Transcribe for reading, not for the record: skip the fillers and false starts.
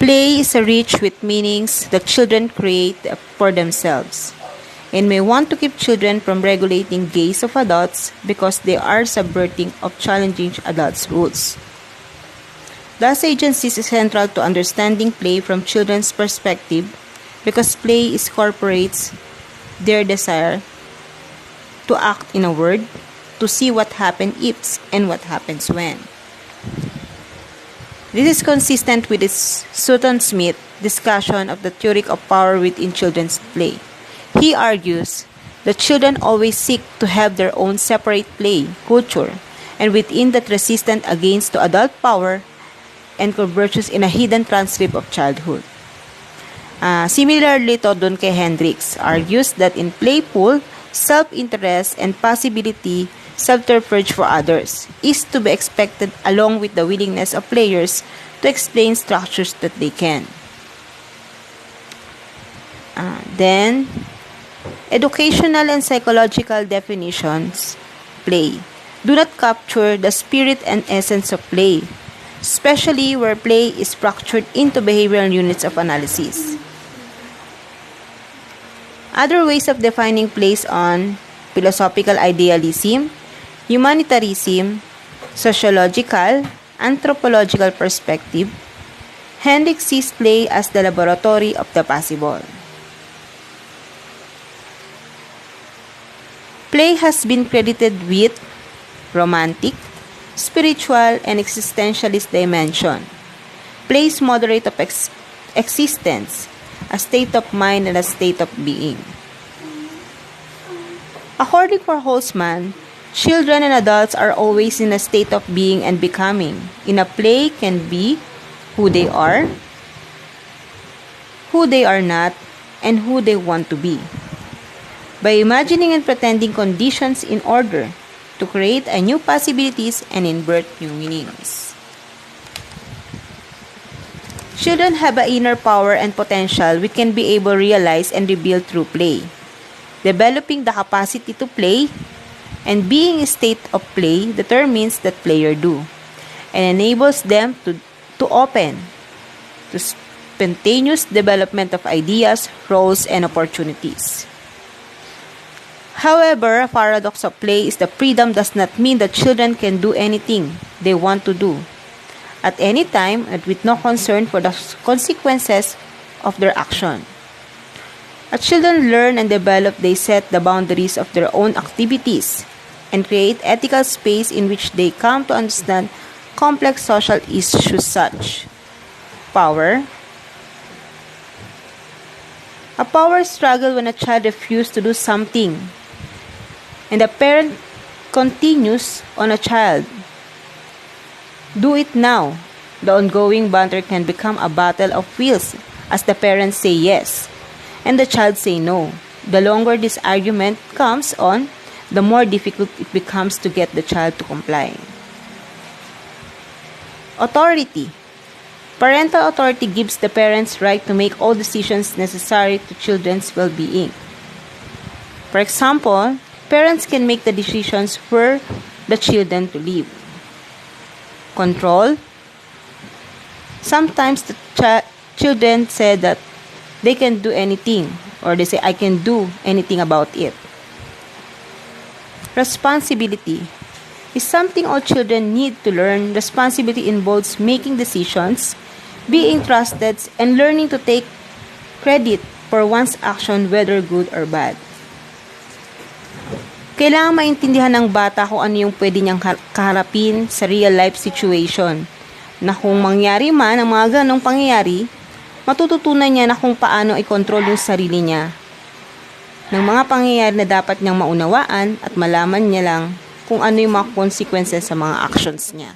Play is rich with meanings that children create for themselves, and may want to keep children from regulating gaze of adults because they are subverting of challenging adults' rules. Thus, agency is central to understanding play from children's perspective because play incorporates their desire to act in a word, to see what happens if and what happens when. This is consistent with Sutton Smith discussion of the theory of power within children's play. He argues that children always seek to have their own separate play culture, and within that resistance against to adult power and virtues in a hidden transcript of childhood. Similarly, Todon K. Hendricks argues that in playful, self-interest and possibility subterfuge for others is to be expected along with the willingness of players to explain structures that they can. Then, educational and psychological definitions play do not capture the spirit and essence of play, especially where play is fractured into behavioral units of analysis. Other ways of defining plays on philosophical idealism, humanitarianism, sociological, anthropological perspective, Hendricks sees play as the laboratory of the possible. Play has been credited with romantic, spiritual, and existentialist dimension. Play's moderate of existence, a state of mind and a state of being. According for Holzman, children and adults are always in a state of being and becoming. In a play can be who they are not, and who they want to be. By imagining and pretending conditions in order to create a new possibilities and invert new meanings. Children have an inner power and potential we can be able to realize and reveal through play. Developing the capacity to play and being a state of play determines that player do and enables them to open to spontaneous development of ideas, roles, and opportunities. However, a paradox of play is that freedom does not mean that children can do anything they want to do at any time and with no concern for the consequences of their action. As children learn and develop, they set the boundaries of their own activities and create ethical space in which they come to understand complex social issues such power. A power struggle when a child refuses to do something and the parent continues on a child. Do it now. The ongoing banter can become a battle of wills as the parents say yes and the child say no. The longer this argument comes on, the more difficult it becomes to get the child to comply. Authority. Parental authority gives the parents right to make all decisions necessary to children's well-being. For example, parents can make the decisions for the children to live. Control. Sometimes the children say that they can do anything, or they say, I can do anything about it. Responsibility is something all children need to learn. Responsibility involves making decisions, being trusted, and learning to take credit for one's action, whether good or bad. Kailangan maintindihan ng bata kung ano yung pwede niyang kaharapin sa real-life situation. Na kung mangyari man ang mga ganong pangyayari, matututunan niya na kung paano i-control yung sarili niya. Ng mga pangyayari na dapat niyang maunawaan at malaman niya lang kung ano yung mga consequences sa mga actions niya.